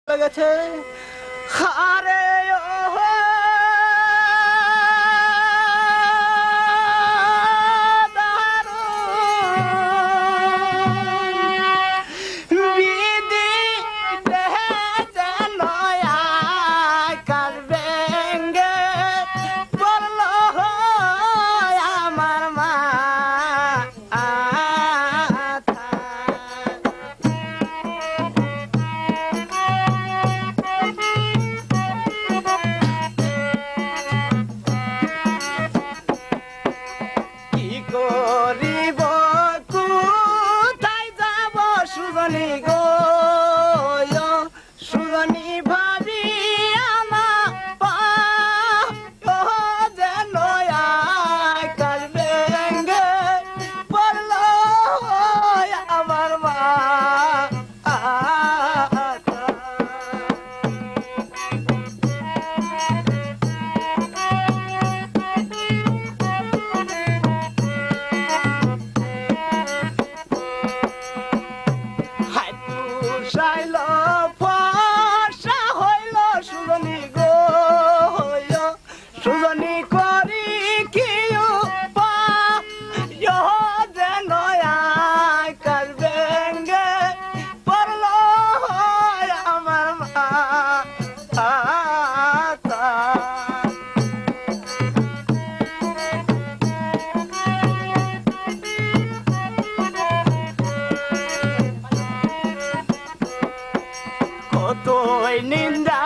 গেছে আরে ও করিব কোথায় যাব সুজনী গো সুজনী ভাবি আমার যেন কাল ভেঙ্গে পড়ল আমার মা চাইল ফসা হইল সুজনী গো সুজনী করি কি যেন কাল ভেঙ্গে পড়ল আমার মা কতই নিন্দা